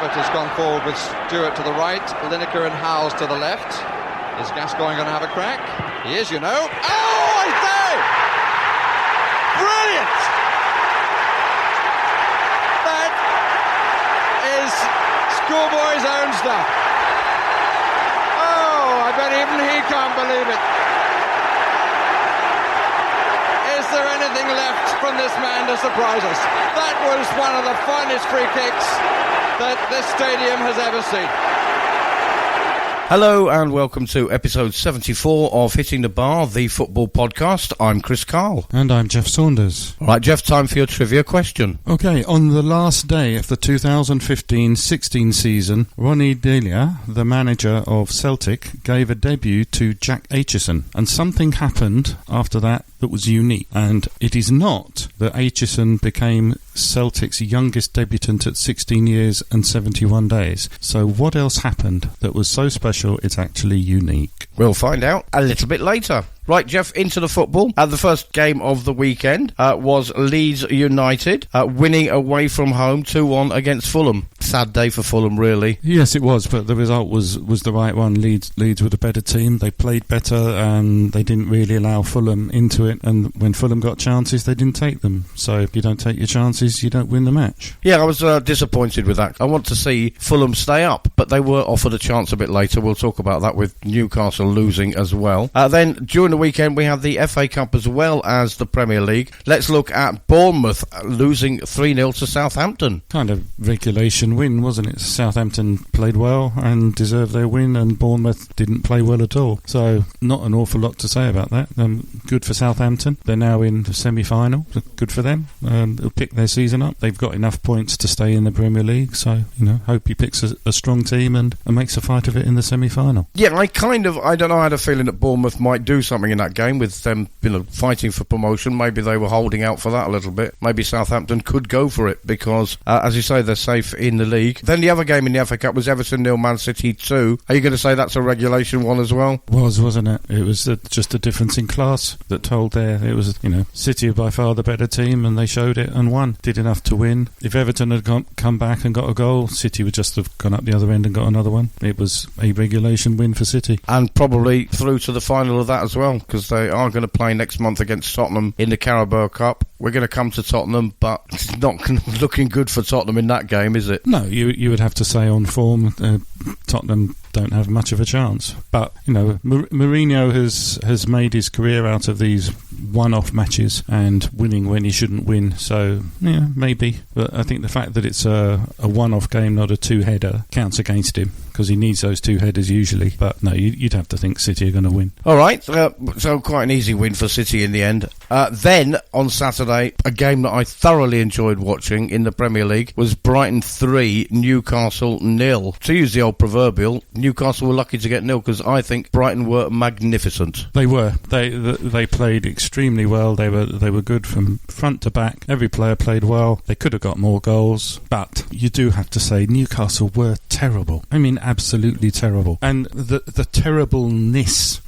Moffat has gone forward with Stewart to the right, Lineker and Howes to the left. Is Gascoigne going to have a crack? He is, you know. Oh, I say! Brilliant! That is schoolboy's own stuff. Oh, I bet even he can't believe it. Is there anything left from this man to surprise us? That was one of the finest free kicks that this stadium has ever seen. Hello and welcome to episode 74 of Hitting the Bar, the football podcast. I'm Chris Karle. And I'm Geoff Saunders. All right, Geoff, time for your trivia question. Okay, on the last day of the 2015-16 season, Ronnie Deila, the manager of Celtic, gave a debut to Jack Aitchison. And something happened after that was unique. And it is not that Aitchison became Celtic's youngest debutant at 16 years and 71 days. So what else happened that was so special it's actually unique? We'll find out a little bit later. Right, Geoff, into the football. The first game of the weekend was Leeds United winning away from home 2-1 against Fulham. Sad day for Fulham, really. Yes, it was, but the result was the right one. Leeds were the better team. They played better and they didn't really allow Fulham into it. And when Fulham got chances, they didn't take them. So if you don't take your chances, you don't win the match. Yeah, I was disappointed with that. I want to see Fulham stay up, but they were offered a chance a bit later. We'll talk about that with Newcastle losing as well. Then during the weekend we have the FA Cup as well as the Premier League. Let's look at Bournemouth losing 3-0 to Southampton. Kind of regulation win, wasn't it? Southampton played well and deserved their win, and Bournemouth didn't play well at all. So not an awful lot to say about that. Good for Southampton. They're now in the semi-final. Good for them. They'll pick their season up. They've got enough points to stay in the Premier League. So, hope he picks a strong team and makes a fight of it in the semi-final. Yeah, I don't know, I had a feeling that Bournemouth might do something in that game with them, fighting for promotion. Maybe they were holding out for that a little bit. Maybe Southampton could go for it because, as you say, they're safe in the league. Then the other game in the FA Cup was Everton 0, Man City 2. Are you going to say that's a regulation one as well? Wasn't it? It was just a difference in class that told there. It was, City are by far the better team, and they showed it and won. Did enough to win. If Everton had come back and got a goal, City would just have gone up the other end and got another one. It was a regulation win for City. And probably through to the final of that as well, because they are going to play next month against Tottenham in the Carabao Cup. We're going to come to Tottenham, but it's not looking good for Tottenham in that game, is it? No, you would have to say on form, Tottenham don't have much of a chance. But, Mourinho has made his career out of these one-off matches and winning when he shouldn't win. So, yeah, maybe. But I think the fact that it's a one-off game, not a two-header, counts against him because he needs those two headers usually. But no, you'd have to think City are going to win. All right, so quite an easy win for City in the end. Then, on Saturday, a game that I thoroughly enjoyed watching in the Premier League was Brighton 3, Newcastle 0. To use the old proverbial, Newcastle were lucky to get 0 because I think Brighton were magnificent. They were. They played extremely well. They were good from front to back. Every player played well. They could have got more goals, but you do have to say Newcastle were terrible. I mean, absolutely terrible. And the terribleness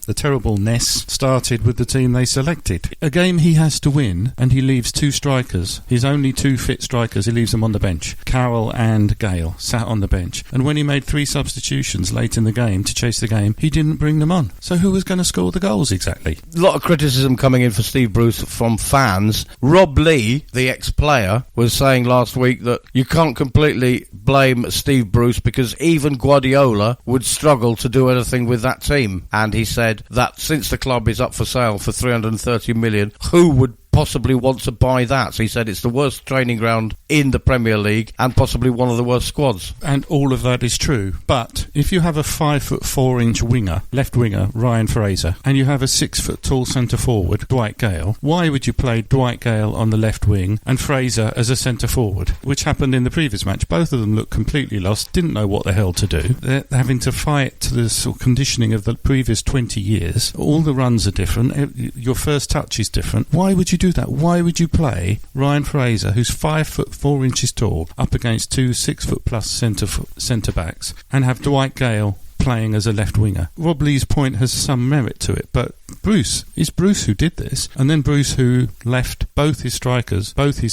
started with the team they selected. A game he has to win, and he leaves two strikers. His only two fit strikers, he leaves them on the bench. Karle and Gale sat on the bench. And when he made 3 substitutions late in the game to chase the game, he didn't bring them on. So who was going to score the goals exactly? A lot of criticism coming in for Steve Bruce from fans. Rob Lee, the ex-player, was saying last week that you can't completely blame Steve Bruce because even Guardiola would struggle to do anything with that team. And he said that since the club is up for sale for 330 million, who would possibly want to buy that? So he said it's the worst training ground in the Premier League and possibly one of the worst squads. And all of that is true. But if you have a 5'4" winger, left winger, Ryan Fraser, and you have a 6' tall centre forward, Dwight Gale, why would you play Dwight Gale on the left wing and Fraser as a centre forward? Which happened in the previous match. Both of them looked completely lost, didn't know what the hell to do. They're having to fight to the sort of conditioning of the previous 20 years. All the runs are different. Your first touch is different. Why would you do that? Why would you play Ryan Fraser, who's 5'4" tall, up against two 6' plus centre backs, and have Dwight Gale playing as a left winger. Rob Lee's point has some merit to it, but it's Bruce who did this, and then Bruce who left both his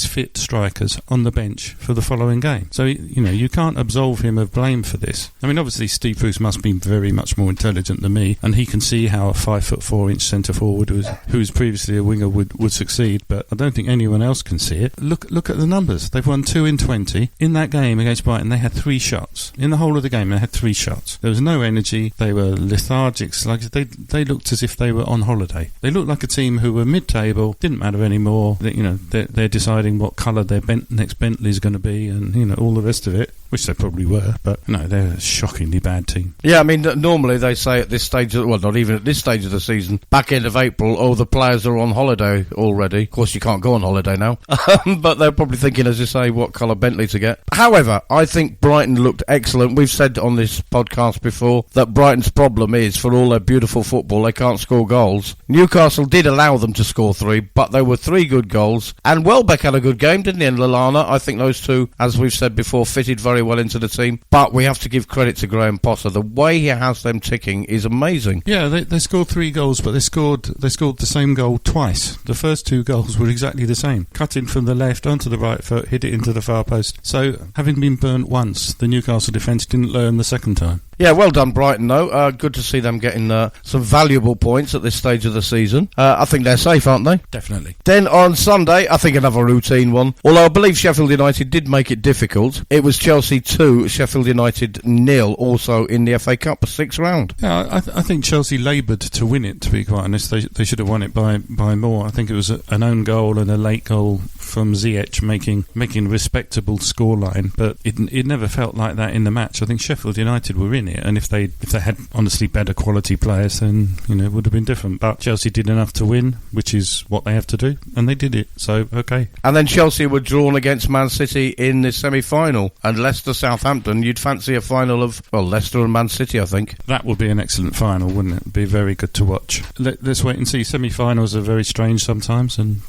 fit strikers on the bench for the following game. So, you can't absolve him of blame for this. I mean, obviously Steve Bruce must be very much more intelligent than me, and he can see how a 5'4" centre forward who was previously a winger would succeed, but I don't think anyone else can see it. Look at the numbers. They've won 2 in 20. In that game against Brighton, they had 3 shots. In the whole of the game, they had 3 shots. There was no energy. They were lethargic. Like they looked as if they were on holiday. They looked like a team who were mid-table, didn't matter anymore. They're deciding what colour their next Bentley is going to be, and all the rest of it, which they probably were. But no, they're a shockingly bad team. Yeah, I mean, normally they say at this stage, not even at this stage of the season, back end of April, the players are on holiday already. Of course, you can't go on holiday now, but they're probably thinking, as you say, what colour Bentley to get. However, I think Brighton looked excellent. We've said on this podcast before that Brighton's problem is, for all their beautiful football, they can't score goals. Newcastle did allow them to score 3, but they were 3 good goals. And Welbeck had a good game, didn't he? And Lallana, I think those two, as we've said before, fitted very well into the team. But we have to give credit to Graham Potter. The way he has them ticking is amazing. Yeah, they scored 3 goals, but they scored the same goal twice. The first 2 goals were exactly the same. Cut in from the left onto the right foot, hit it into the far post. So, having been burnt once, the Newcastle defence didn't learn the second time. Yeah, well done, Brighton, though. Good to see them getting some valuable points at this stage of the season. I think they're safe, aren't they? Definitely. Then on Sunday, I think another routine one. Although I believe Sheffield United did make it difficult. It was Chelsea 2, Sheffield United 0, also in the FA Cup 6th round. Yeah, I think Chelsea laboured to win it, to be quite honest. They should have won it by more. I think it was an own goal and a late goal from Ziyech making a respectable scoreline, but it never felt like that in the match. I think Sheffield United were in it, and if they had honestly better quality players, then it would have been different. But Chelsea did enough to win, which is what they have to do, and they did it. So okay. And then Chelsea were drawn against Man City in the semi-final, and Leicester Southampton. You'd fancy a final of Leicester and Man City, I think. That would be an excellent final, wouldn't it? It'd be very good to watch. Let's wait and see. Semi-finals are very strange sometimes, and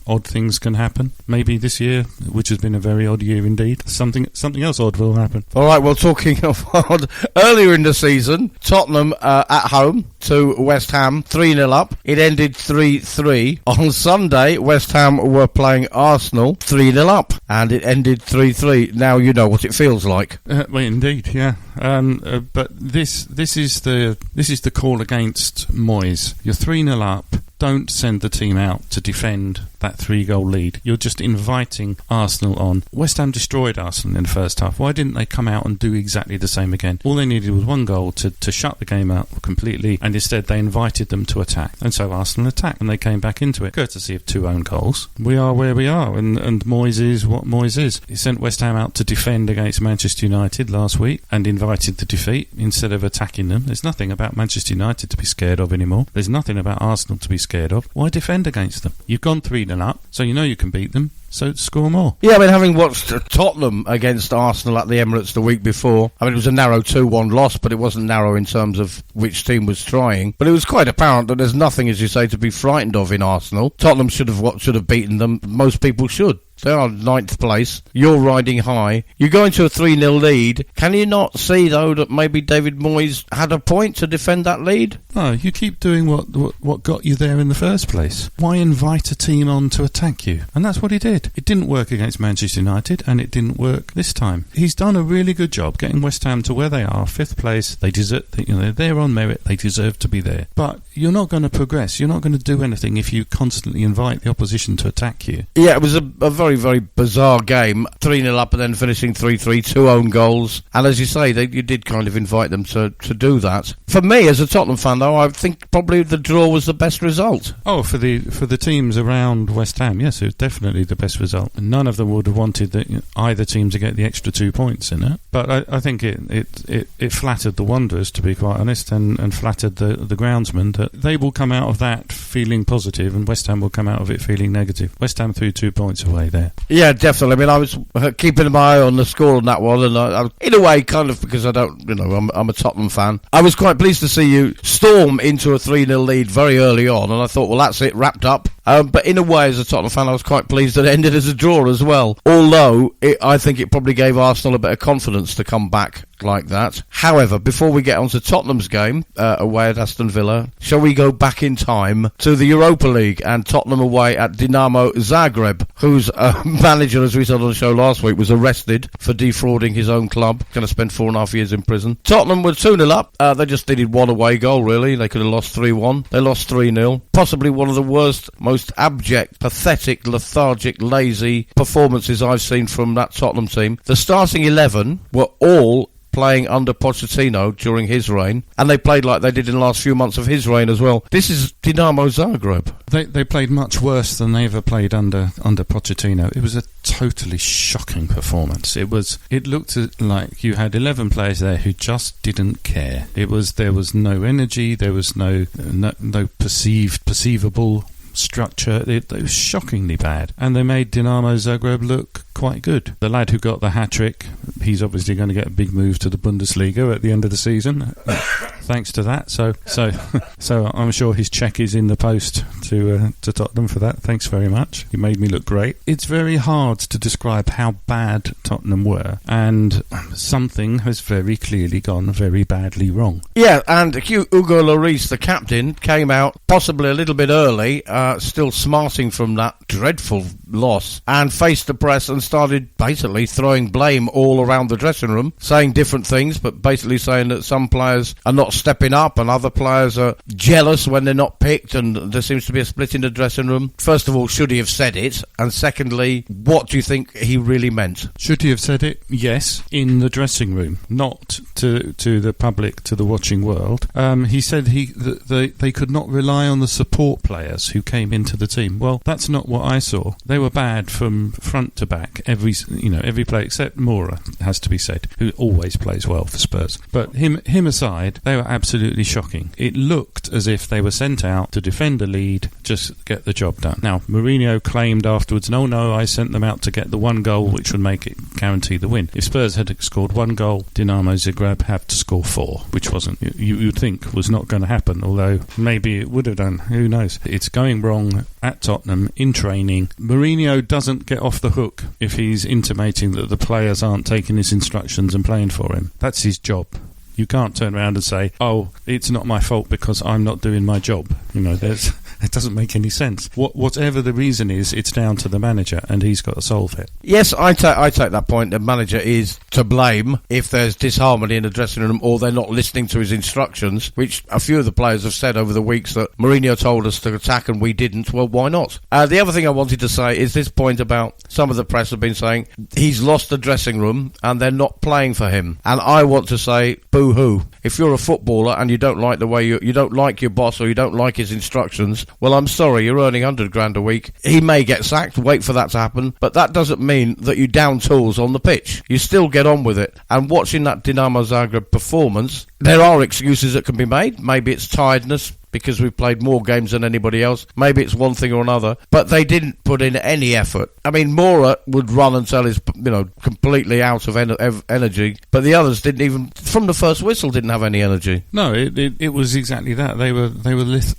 odd things can happen. Maybe this year, which has been a very odd year indeed, something else odd will happen. All right, well, talking of odd, earlier in the season, Tottenham at home to West Ham, 3-0 up. It ended 3-3. On Sunday, West Ham were playing Arsenal, 3-0 up, and it ended 3-3. Now you know what it feels like. Well, indeed, yeah. But this is the call against Moyes. You're 3-0 up. Don't send the team out to defend that 3-goal lead. You're just inviting Arsenal on. West Ham destroyed Arsenal in the first half. Why didn't they come out and do exactly the same again? All they needed was 1 goal to shut the game out completely, and instead they invited them to attack. And so Arsenal attacked, and they came back into it. Courtesy of 2 own goals. We are where we are, and Moyes is what Moyes is. He sent West Ham out to defend against Manchester United last week and invited the defeat instead of attacking them. There's nothing about Manchester United to be scared of anymore. There's nothing about Arsenal to be scared of. Why defend against them? You've gone 3-0 up, so you know you can beat them. So score more. Yeah, I mean, having watched Tottenham against Arsenal at the Emirates the week before, I mean, it was a narrow 2-1 loss, but it wasn't narrow in terms of which team was trying. But it was quite apparent that there's nothing, as you say, to be frightened of in Arsenal. Tottenham should have beaten them. Most people should. They are 9th place. You're riding high. You go into a 3-0 lead. Can you not see, though, that maybe David Moyes had a point to defend that lead? No, you keep doing what got you there in the first place. Why invite a team on to attack you? And that's what he did. It didn't work against Manchester United, and it didn't work this time. He's done a really good job getting West Ham to where they are, 5th place. They deserve, they're on merit. They deserve to be there. But you're not going to progress. You're not going to do anything if you constantly invite the opposition to attack you. Yeah, it was a very, very bizarre game. 3-0 up and then finishing 3-3, 2 own goals. And as you say, you did kind of invite them to do that. For me, as a Tottenham fan, though, I think probably the draw was the best result. Oh, for the teams around West Ham, yes, it was definitely the best result. None of them would have wanted either team to get the extra 2 points in it. But I think it flattered the Wanderers, to be quite honest, and flattered the groundsmen that they will come out of that feeling positive, and West Ham will come out of it feeling negative. West Ham threw 2 points away there. Yeah, definitely. I mean, I was keeping my eye on the score on that one, and I in a way, kind of, because I don't, I'm a Tottenham fan. I was quite pleased to see you storm into a 3-0 lead very early on, and I thought, well, that's it, wrapped up. But in a way, as a Tottenham fan, I was quite pleased that it ended as a draw as well. Although, I think it probably gave Arsenal a bit of confidence to come back like that. However, before we get on to Tottenham's game away at Aston Villa, shall we go back in time to the Europa League and Tottenham away at Dinamo Zagreb, whose manager, as we said on the show last week, was arrested for defrauding his own club, going to spend 4.5 years in prison. Tottenham were 2-0 up. They just needed one away goal, really. They could have lost 3-1. They lost 3-0. Possibly one of the worst, most abject, pathetic, lethargic, lazy performances I've seen from that Tottenham team. The starting 11 were all playing under Pochettino during his reign, and they played like they did in the last few months of his reign as well. This is Dinamo Zagreb. They played much worse than they ever played under Pochettino. It was a totally shocking performance. It looked like you had 11 players there who just didn't care. There was no energy, there was no perceivable structure. It was shockingly bad, and they made Dinamo Zagreb look quite good. The lad who got the hat-trick, he's obviously going to get a big move to the Bundesliga at the end of the season, thanks to that. So I'm sure his cheque is in the post to Tottenham for that. Thanks very much. You made me look great. It's very hard to describe how bad Tottenham were, and something has very clearly gone very badly wrong. Yeah, and Hugo Llloris, the captain, came out possibly a little bit early, still smarting from that dreadful loss, and faced the press and started basically throwing blame all around the dressing room, saying different things, but basically saying that some players are not stepping up and other players are jealous when they're not picked, and there seems to be a split in the dressing room. First of all, should he have said it? And secondly, what do you think he really meant? Should he have said it? Yes, in the dressing room, not to the public, to the watching world. He said they could not rely on the support players who came into the team. Well, that's not what I saw. They were bad from front to back. Every player except Mora, has to be said, who always plays well for Spurs. But him aside, they were absolutely shocking. It looked as if they were sent out to defend a lead, just get the job done. Now, Mourinho claimed afterwards, no, I sent them out to get the one goal which would make it guarantee the win. If Spurs had scored one goal, Dinamo Zagreb had to score 4, which wasn't, you'd think was not going to happen, although maybe it would have done. Who knows? It's going wrong at Tottenham in training. Mourinho doesn't get off the hook if he's intimating that the players aren't taking his instructions and playing for him. That's his job. You can't turn around and say, oh, it's not my fault because I'm not doing my job. It doesn't make any sense. Whatever the reason is, it's down to the manager, and he's got to solve it. Yes, I take that point. The manager is to blame if there's disharmony in the dressing room or they're not listening to his instructions, which a few of the players have said over the weeks that Mourinho told us to attack and we didn't. Well, why not? The other thing I wanted to say is this point about some of the press have been saying he's lost the dressing room and they're not playing for him. And I want to say, boo-hoo. If you're a footballer and you don't like the way you don't like your boss or you don't like his instructions, well, I'm sorry, you're earning $100,000 a week. He may get sacked, wait for that to happen, but that doesn't mean that you down tools on the pitch. You still get on with it. And watching that Dinamo Zagreb performance, there are excuses that can be made. Maybe it's tiredness, because we've played more games than anybody else. Maybe it's one thing or another, but they didn't put in any effort. I mean, Mora would run until he's, completely out of energy, but the others didn't even, from the first whistle, didn't have any energy. No, it was exactly that. They were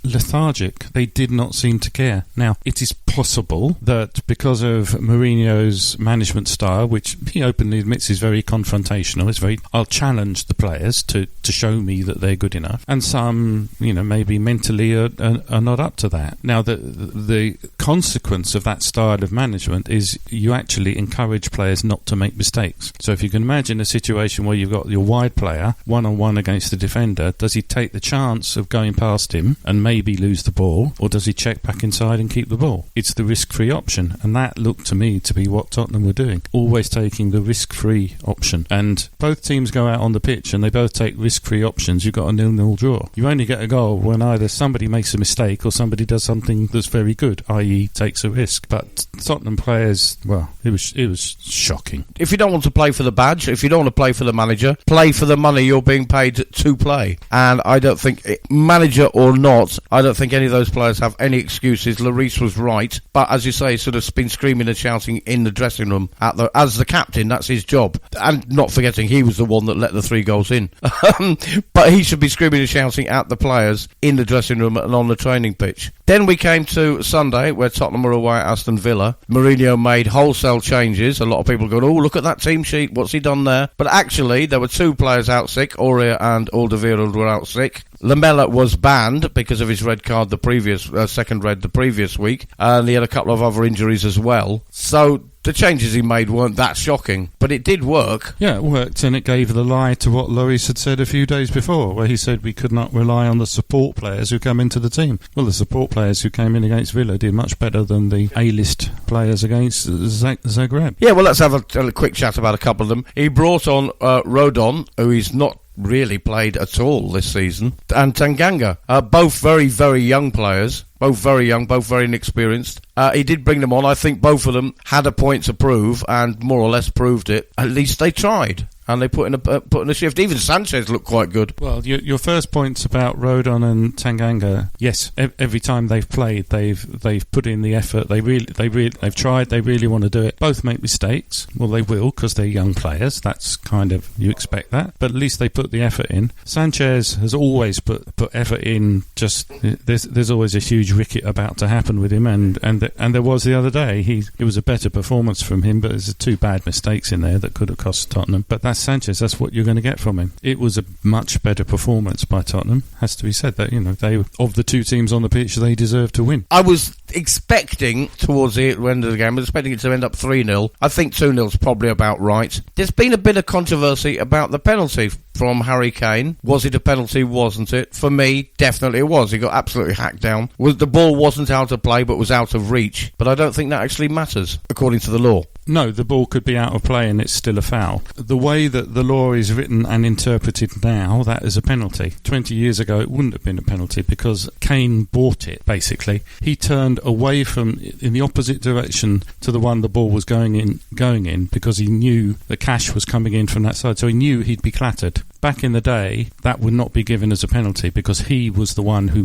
lethargic. They did not seem to care. Now, it is possible that because of Mourinho's management style, which he openly admits is very confrontational, I'll challenge the players to show me that they're good enough, and some, maybe mentally are not up to that. Now, the consequence of that style of management is you actually encourage players not to make mistakes. So if you can imagine a situation where you've got your wide player one-on-one against the defender, does he take the chance of going past him and maybe lose the ball, or does he check back inside and keep the ball? It's the risk-free option, and that looked to me to be what Tottenham were doing, always taking the risk-free option. And both teams go out on the pitch and they both take risk-free options. You've got a 0-0 draw. You only get a goal when either somebody makes a mistake or somebody does something that's very good, i.e. takes a risk. But Tottenham players, well, it was shocking. If you don't want to play for the badge, if you don't want to play for the manager, play for the money you're being paid to play. And I don't think, manager or not, I don't think any of those players have any excuses. Llloris was right, but as you say, sort of been screaming and shouting in the dressing room as the captain. That's his job, and not forgetting he was the one that let the 3 goals in. But he should be screaming and shouting at the players in the dressing room and on the training pitch. Then we came to Sunday, where Tottenham were away at Aston Villa. Mourinho made wholesale changes. A lot of people go, oh, look at that team sheet, what's he done there? But actually, there were 2 players out sick. Aurier and Alderweireld were out sick. Lamela was banned because of his red card, second red the previous week, and he had a couple of other injuries as well. So the changes he made weren't that shocking, but it did work. Yeah, it worked, and it gave the lie to what Llyoris had said a few days before, where he said we could not rely on the support players who come into the team. Well, the support players who came in against Villa did much better than the A-list players against Zagreb. Yeah, well, let's have a quick chat about a couple of them. He brought on Rodon, who he's not really played at all this season, and Tanganga, both very, very young players, both very young, both very inexperienced. He did bring them on. I think both of them had a point to prove and more or less proved it. At least they tried. And they put in a shift. Even Sanchez looked quite good. Well, your first points about Rodon and Tanganga, yes, every time they've played, they've put in the effort. They've tried. They really want to do it. Both make mistakes. Well, they will because they're young players. That's kind of, you expect that. But at least they put the effort in. Sanchez has always put effort in. Just there's always a huge wicket about to happen with him, and there was the other day. It was a better performance from him, but there's 2 bad mistakes in there that could have cost Tottenham. But that's Sanchez, that's what you're going to get from him. It was a much better performance by Tottenham. Has to be said that, they, of the 2 teams on the pitch, they deserve to win. I was expecting towards the end of the game, I was expecting it to end up 3-0. I think 2-0 is probably about right. There's been a bit of controversy about the penalty from Harry Kane. Was it a penalty? Wasn't it? For me, definitely it was. He got absolutely hacked down. The ball wasn't out of play, but was out of reach. But I don't think that actually matters, according to the law. No, the ball could be out of play and it's still a foul. The way that the law is written and interpreted now, that is a penalty. 20 years ago, it wouldn't have been a penalty because Kane bought it, basically. He turned away in the opposite direction to the one the ball was going in because he knew the cash was coming in from that side, so he knew he'd be clattered. Back in the day, that would not be given as a penalty because he was the one who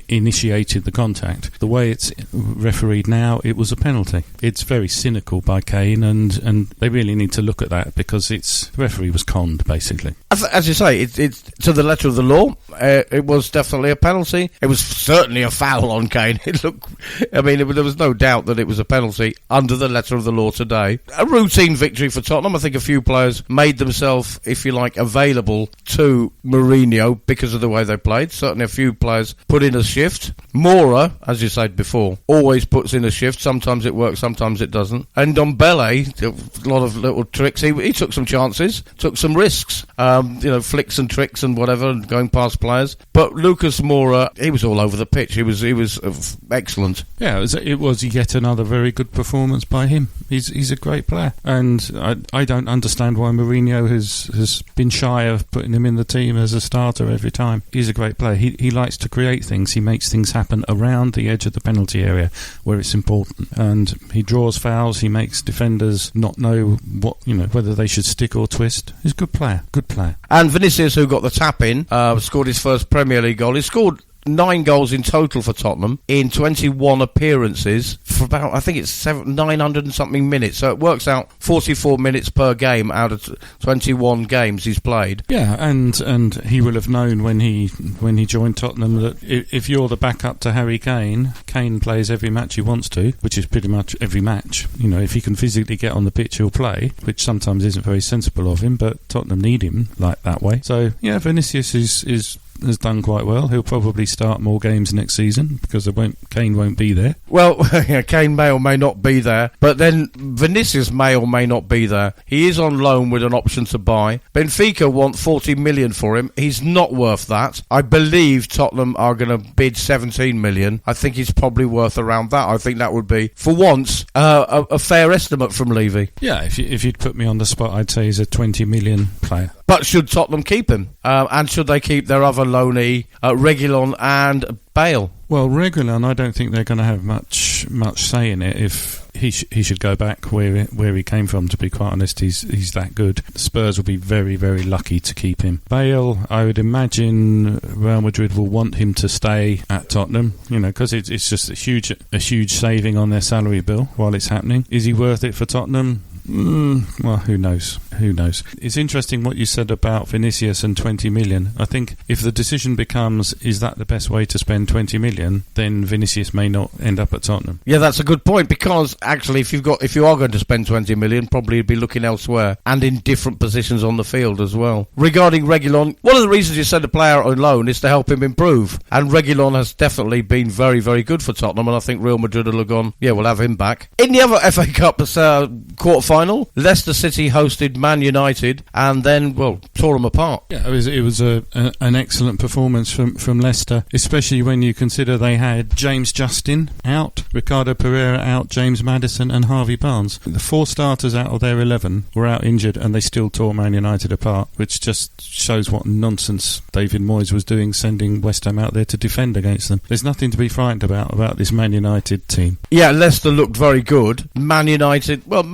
initiated the contact. The way it's refereed now, it was a penalty. It's very cynical by Kane, and they really need to look at that because the referee was conned, basically. As you say, it's to the letter of the law. It was definitely a penalty. It was certainly a foul on Kane. There was no doubt that it was a penalty under the letter of the law today. A routine victory for Tottenham. I think a few players made themselves, if you like, available to Mourinho because of the way they played. Certainly a few players put in a shift. Mora, as you said before, always puts in a shift. Sometimes it works, sometimes it doesn't. And Ndombele, a lot of little tricks. He took some chances, took some risks, flicks and tricks and whatever, and going past players. But Lucas Moura, he was all over the pitch. He was excellent. Yeah, it was yet another very good performance by him. He's a great player, and I don't understand why Mourinho has been shy of putting him in the team as a starter every time. He's a great player. He likes to create things. He makes things happen around the edge of the penalty area where it's important, and he draws fouls. He makes defenders not know whether they should stick or twist. He's a good player. And Vinicius, who got the tap in, scored his first Premier League goal. He scored 9 goals in total for Tottenham in 21 appearances for about, I think it's 900 and something minutes. So it works out 44 minutes per game out of 21 games he's played. Yeah, and he will have known when he joined Tottenham that if you're the backup to Harry Kane, Kane plays every match he wants to, which is pretty much every match. If he can physically get on the pitch, he'll play, which sometimes isn't very sensible of him, but Tottenham need him like that way. So yeah, Vinicius has done quite well. He'll probably start more games next season because Kane won't be there. Well, Kane may or may not be there, but then Vinicius may or may not be there. He is on loan with an option to buy. Benfica want 40 million for him. He's not worth that. I believe Tottenham are going to bid 17 million. I think he's probably worth around that. I think that would be, for once, a fair estimate from Levy. Yeah, if you'd put me on the spot, I'd say he's a 20 million player. But should Tottenham keep him? And should they keep their other loanee, Reguilon and Bale? Well, Reguilon, I don't think they're going to have much say in it. If he should go back where he came from, to be quite honest, he's that good. Spurs will be very, very lucky to keep him. Bale, I would imagine Real Madrid will want him to stay at Tottenham, because it's just a huge saving on their salary bill while it's happening. Is he worth it for Tottenham? Well, who knows? who knows? It's interesting what you said about Vinicius and 20 million. I think if the decision becomes, is that the best way to spend 20 million, then Vinicius may not end up at Tottenham. Yeah, that's a good point, because actually if you are going to spend 20 million, probably be looking elsewhere and in different positions on the field as well. Regarding Reguilon, one of the reasons you send a player out on loan is to help him improve, and Reguilon has definitely been very, very good for Tottenham, and I think Real Madrid will have gone, yeah, we'll have him back. In the other FA Cup quarter-final, Leicester City hosted Man United and then, well, tore them apart. Yeah, it was an excellent performance from Leicester, especially when you consider they had James Justin out, Ricardo Pereira out, James Maddison and Harvey Barnes. The 4 starters out of their 11 were out injured, and they still tore Man United apart, which just shows what nonsense David Moyes was doing, sending West Ham out there to defend against them. There's nothing to be frightened about this Man United team. Yeah, Leicester looked very good. Man United, when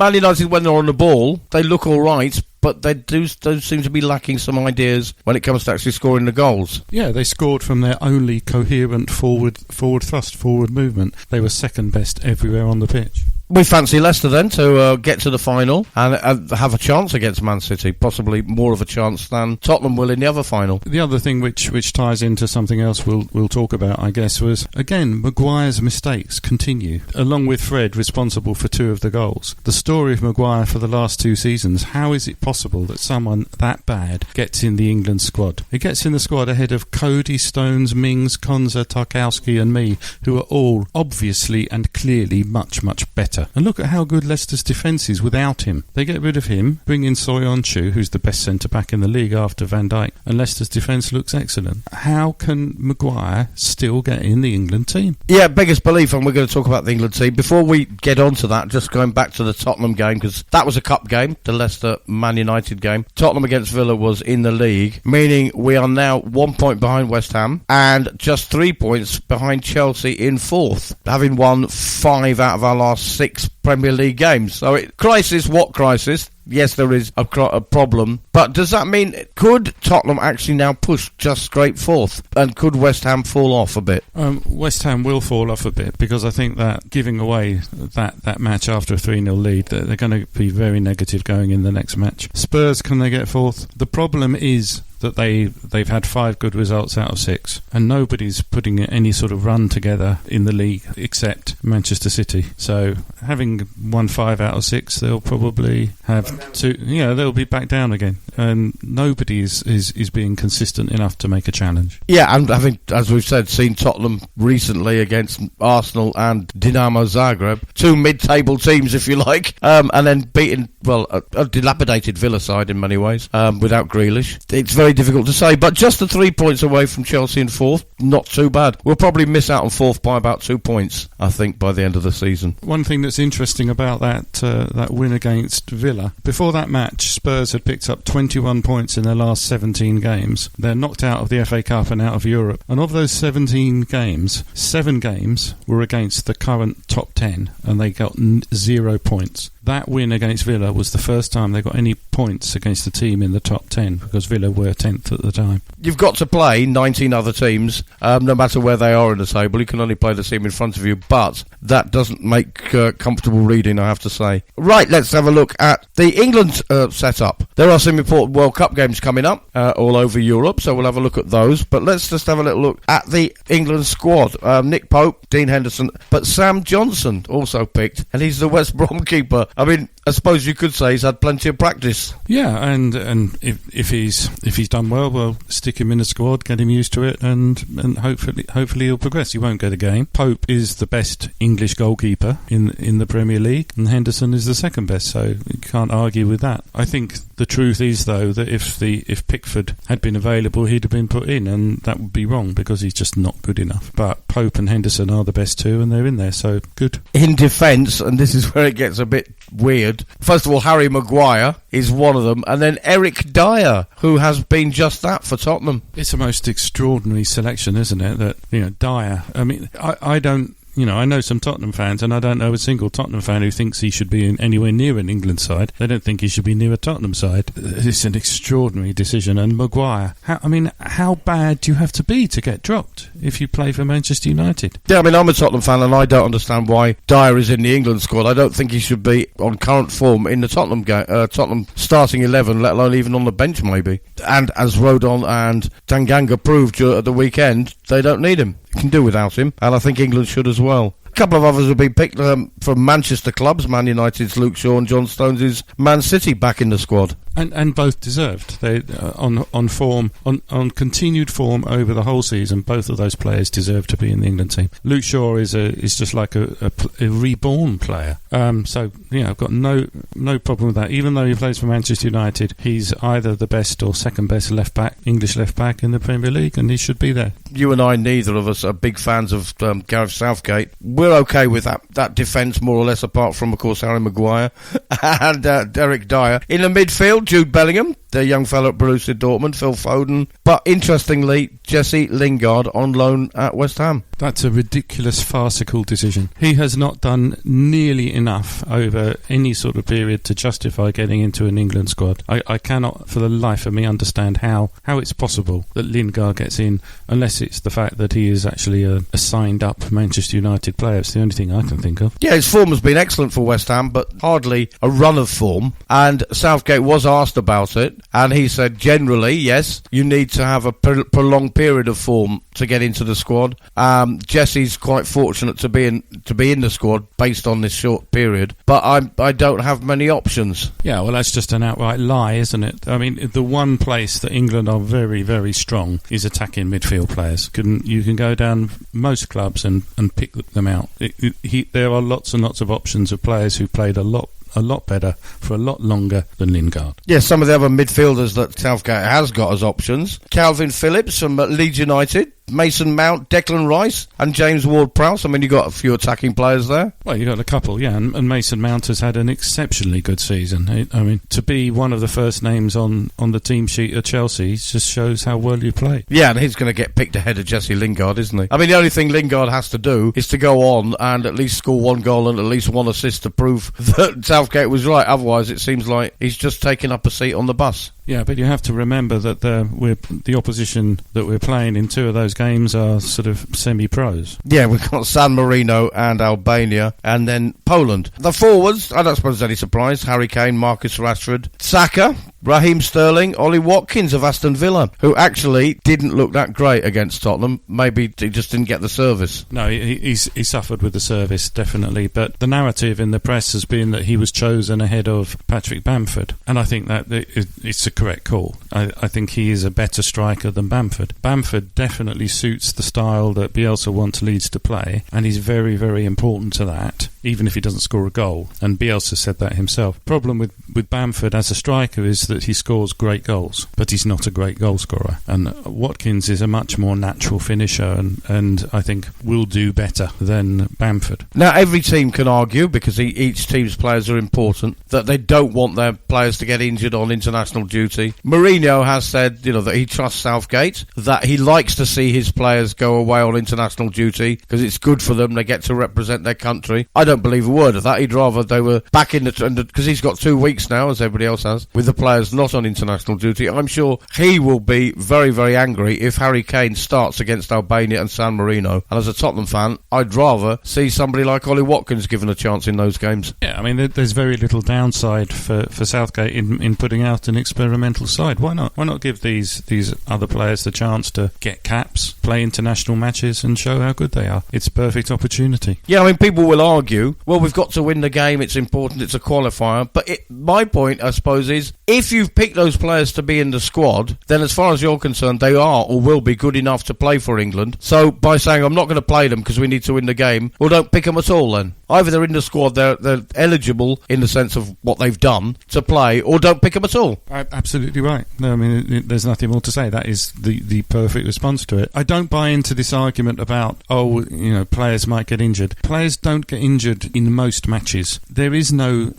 they're on the ball, they look all right, but they do seem to be lacking some ideas when it comes to actually scoring the goals. Yeah, they scored from their only coherent forward thrust, forward movement. They were second best everywhere on the pitch. We fancy Leicester then to get to the final and have a chance against Man City, possibly more of a chance than Tottenham will in the other final. The other thing which ties into something else we'll talk about, I guess, was, again, Maguire's mistakes continue, along with Fred, responsible for 2 of the goals. The story of Maguire for the last 2 seasons, how is it possible that someone that bad gets in the England squad? He gets in the squad ahead of Cody, Stones, Mings, Konza, Tarkowski and me, who are all obviously and clearly much, much better. And look at how good Leicester's defence is without him. They get rid of him, bring in Soyuncu, who's the best centre-back in the league after Van Dijk, and Leicester's defence looks excellent. How can Maguire still get in the England team? Yeah, biggest belief, and we're going to talk about the England team. Before we get on to that, just going back to the Tottenham game, because that was a cup game, the Leicester-Man United game. Tottenham against Villa was in the league, meaning we are now 1 point behind West Ham and just 3 points behind Chelsea in 4th, having won 5 out of our last 6 Premier League games. So crisis, what crisis? Yes, there is a problem, but does that mean, could Tottenham actually now push just straight 4th, and could West Ham fall off a bit? West Ham will fall off a bit, because I think that giving away that match after a 3-0 lead, they're going to be very negative going in the next match. Spurs, can they get 4th? The problem is that they've had 5 good results out of 6, and nobody's putting any sort of run together in the league except Manchester City. So having won 5 out of 6, they'll probably have 2. They'll be back down again, and nobody is being consistent enough to make a challenge. Yeah, and having, as we've said, seen Tottenham recently against Arsenal and Dinamo Zagreb, 2 mid-table teams, if you like, and then beating, a dilapidated Villa side in many ways, without Grealish. It's very difficult to say, but just the 3 points away from Chelsea in 4th, not too bad. We'll probably miss out on 4th by about 2 points, I think, by the end of the season. One thing that's interesting about that win against Villa, before that match, Spurs had picked up 21 points in their last 17 games. They're knocked out of the FA Cup and out of Europe, and of those 17 games, 7 games were against the current top 10, and they got 0 points. That win against Villa was the first time they got any points against a team in the top 10, because Villa were 10th at the time. You've got to play 19 other teams, no matter where they are in the table. You can only play the team in front of you, but that doesn't make comfortable reading, I have to say. Right, let's have a look at the England setup. There are some important World Cup games coming up all over Europe, so we'll have a look at those. But let's just have a little look at the England squad. Nick Pope, Dean Henderson, but Sam Johnson also picked, and he's the West Brom keeper. I mean, I suppose you could say he's had plenty of practice. Yeah, and if he's done well, we'll stick him in the squad, get him used to it, and hopefully he'll progress. He won't get a game. Pope is the best English goalkeeper in the Premier League, and Henderson is the second best, so you can't argue with that. I think the truth is, though, that if Pickford had been available, he'd have been put in, and that would be wrong because he's just not good enough. But Pope and Henderson are the best 2, and they're in there, so good. In defence, and this is where it gets a bit weird, first of all, Harry Maguire is one of them, and then Eric Dier, who has been just that for Tottenham. It's a most extraordinary selection, isn't it? That Dier. I mean, I don't I know some Tottenham fans, and I don't know a single Tottenham fan who thinks he should be anywhere near an England side. They don't think he should be near a Tottenham side. It's an extraordinary decision. And Maguire, how bad do you have to be to get dropped if you play for Manchester United? Yeah, I mean, I'm a Tottenham fan, and I don't understand why Dier is in the England squad. I don't think he should be on current form in the Tottenham starting 11, let alone even on the bench maybe. And as Rodon and Tanganga proved at the weekend, they don't need him. Can do without him, and I think England should as well. A couple of others have been picked from Manchester clubs. Man United's Luke Shaw and John Stones is Man City back in the squad. And both deserved. They on form, on continued form over the whole season. Both of those players deserve to be in the England team. Luke Shaw is just like a reborn player. So I've got no problem with that. Even though he plays for Manchester United, he's either the best or second best English left back in the Premier League, and he should be there. You and I, neither of us are big fans of Gareth Southgate. We're okay with that defence, more or less, apart from, of course, Harry Maguire and Derek Dyer. In the midfield, Jude Bellingham, the young fellow at Borussia Dortmund, Phil Foden. But interestingly, Jesse Lingard on loan at West Ham. That's a ridiculous, farcical decision. He has not done nearly enough over any sort of period to justify getting into an England squad. I cannot, for the life of me, understand how it's possible that Lingard gets in, unless it's the fact that he is actually a signed-up Manchester United player. It's the only thing I can think of. Yeah, his form has been excellent for West Ham, but hardly a run of form. And Southgate was asked about it, and he said, generally, yes, you need to have a prolonged period of form to get into the squad. Jesse's quite fortunate to be in the squad based on this short period, but I don't have many options. Yeah, well, that's just an outright lie, isn't it? I mean, the one place that England are very, very strong is attacking midfield players. You can go down most clubs and pick them out. There are lots and lots of options of players who played a lot better for a lot longer than Lingard. Yes, some of the other midfielders that Southgate has got as options: Calvin Phillips from Leeds United, Mason Mount, Declan Rice and James Ward-Prowse. I mean, you've got a few attacking players there. Well, you've got a couple, yeah, and Mason Mount has had an exceptionally good season. I mean, to be one of the first names on the team sheet at Chelsea just shows how well you play. Yeah, and he's going to get picked ahead of Jesse Lingard, isn't he? I mean, the only thing Lingard has to do is to go on and at least score one goal and at least one assist to prove that Southgate was right. Otherwise, it seems like he's just taking up a seat on the bus. Yeah, but you have to remember that the opposition that we're playing in two of those games are sort of semi-pros. Yeah, we've got San Marino and Albania, and then Poland. The forwards, I don't suppose there's any surprise: Harry Kane, Marcus Rashford, Saka, Raheem Sterling, Ollie Watkins of Aston Villa, who actually didn't look that great against Tottenham. Maybe he just didn't get the service. No, he suffered with the service, definitely. But the narrative in the press has been that he was chosen ahead of Patrick Bamford, and I think that it's a correct call. I think he is a better striker than Bamford. Bamford definitely suits the style that Bielsa wants Leeds to play, and he's very, very important to that, even if he doesn't score a goal. And Bielsa said that himself. Problem with Bamford as a striker is that he scores great goals, but he's not a great goal scorer. And Watkins is a much more natural finisher, and I think will do better than Bamford. Now, every team can argue, because each team's players are important, that they don't want their players to get injured on international duty. Mourinho has said, that he trusts Southgate, that he likes to see his players go away on international duty because it's good for them. They get to represent their country. I don't believe a word of that. He'd rather they were back in because he's got 2 weeks now, as everybody else has, with the players not on international duty. I'm sure he will be very, very angry if Harry Kane starts against Albania and San Marino. And as a Tottenham fan, I'd rather see somebody like Ollie Watkins given a chance in those games. Yeah, I mean, there's very little downside for Southgate in putting out an experimental side. Why not? Why not give these other players the chance to get caps, play international matches and show how good they are? It's a perfect opportunity. Yeah, I mean, people will argue, well, we've got to win the game, it's important, it's a qualifier. But my point, I suppose, is if you've picked those players to be in the squad, then as far as you're concerned, they are or will be good enough to play for England. So by saying, I'm not going to play them because we need to win the game, well, don't pick them at all then. Either they're in the squad, they're eligible in the sense of what they've done to play, or don't pick them at all. Absolutely right. No, I mean, there's nothing more to say. That is the perfect response to it. I don't buy into this argument about, players might get injured. Players don't get injured in most matches. There is no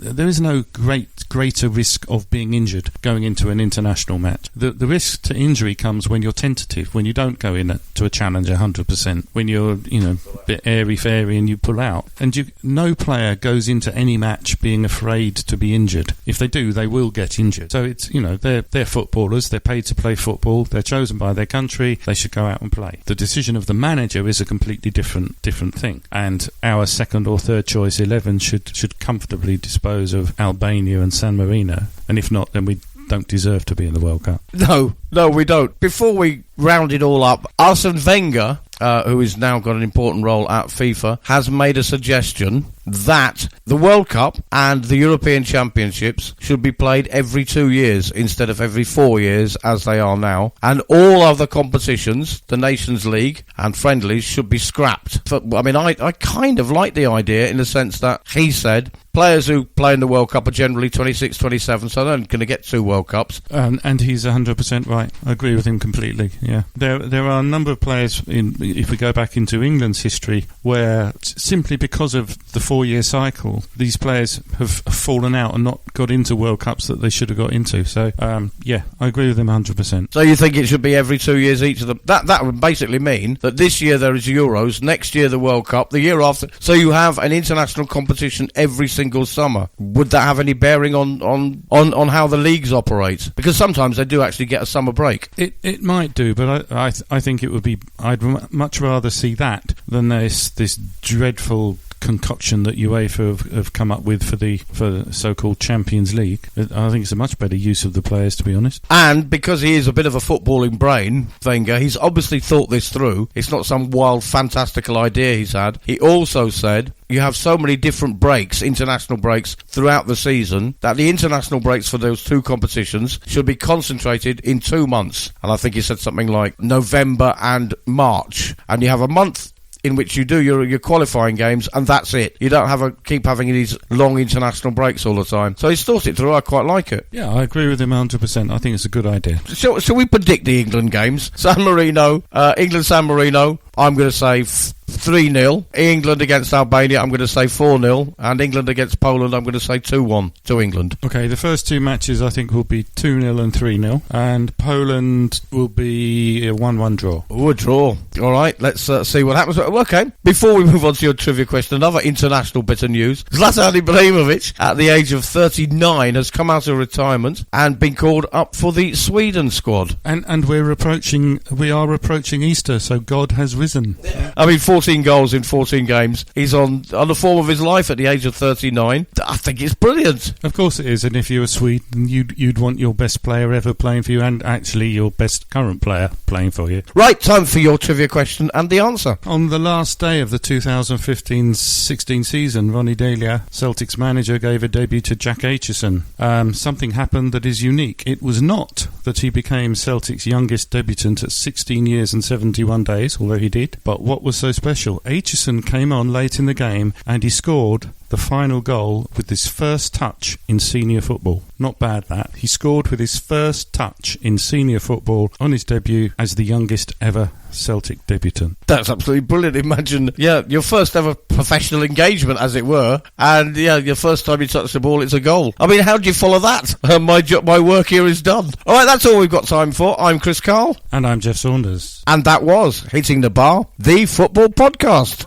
greater risk of being injured going into an international match. The risk to injury comes when you're tentative, when you don't go in to a challenge 100%, when you're a bit airy-fairy and you pull out. And no player goes into any match being afraid to be injured. If they do, they will get injured. So it's they're footballers. They're paid to play football. They're chosen by their country. They should go out and play. The decision of the manager is a completely different thing. And our second or third choice 11 should comfortably dispose of Albania and San Marino. And if not, then we don't deserve to be in the World Cup. No, we don't. Before we round it all up, Arsene Wenger, who has now got an important role at FIFA, has made a suggestion that the World Cup and the European Championships should be played every 2 years instead of every 4 years as they are now, and all other competitions, the Nations League and friendlies, should be scrapped. I kind of like the idea in the sense that he said players who play in the World Cup are generally 26, 27, so they're not going to get 2 World Cups. And he's 100% right. I agree with him completely. Yeah, there are a number of players if we go back into England's history where simply because of the 4-year cycle, these players have fallen out and not got into World Cups that they should have got into. So I agree with him 100%. So you think it should be every 2 years each of them? That would basically mean that this year there is Euros, next year the World Cup, the year after. So you have an international competition every single summer. Would that have any bearing on how the leagues operate? Because sometimes they do actually get a summer break. It might do, but I think it would be. I'd much rather see that than this dreadful concoction that UEFA have come up with for the so-called Champions League. I think it's a much better use of the players, to be honest. And because he is a bit of a footballing brain, Wenger, he's obviously thought this through. It's not some wild, fantastical idea he's had. He also said you have so many different breaks, international breaks, throughout the season, that the international breaks for those 2 competitions should be concentrated in 2 months. And I think he said something like November and March. And you have a month in which you do your qualifying games, and that's it. You don't keep having these long international breaks all the time. So he's thought it through. I quite like it. Yeah, I agree with him 100%. I think it's a good idea. So we predict the England games. England-San Marino, I'm going to say 3-0. England against Albania, I'm going to say 4-0. And England against Poland, I'm going to say 2-1 to England. Okay, the first 2 matches I think will be 2-0 and 3-0. And Poland will be a 1-1 draw. Oh, a draw. All right, let's see what happens. Okay, before we move on to your trivia question, another international bit of news. Zlatan Ibrahimovic, at the age of 39, has come out of retirement and been called up for the Sweden squad. And we are approaching Easter, so God has risen. I mean, 14 goals in 14 games. He's on the form of his life at the age of 39. I think it's brilliant. Of course it is, and if you were Swede, you'd want your best player ever playing for you, and actually your best current player playing for you. Right, time for your trivia question and the answer. On the last day of the 2015-16 season, Ronnie Deila, Celtic's manager, gave a debut to Jack Aitchison. Something happened that is unique. It was not that he became Celtic's youngest debutant at 16 years and 71 days, although he did. But what was so special? Aitchison came on late in the game and he scored the final goal with his first touch in senior football. Not bad, that. He scored with his first touch in senior football on his debut as the youngest ever Celtic debutant. That's absolutely brilliant. Imagine, your first ever professional engagement, as it were, and your first time you touch the ball, it's a goal. I mean, how do you follow that? My work here is done. All right, that's all we've got time for. I'm Chris Karle. And I'm Geoff Saunders. And that was Hitting the Bar, the football podcast.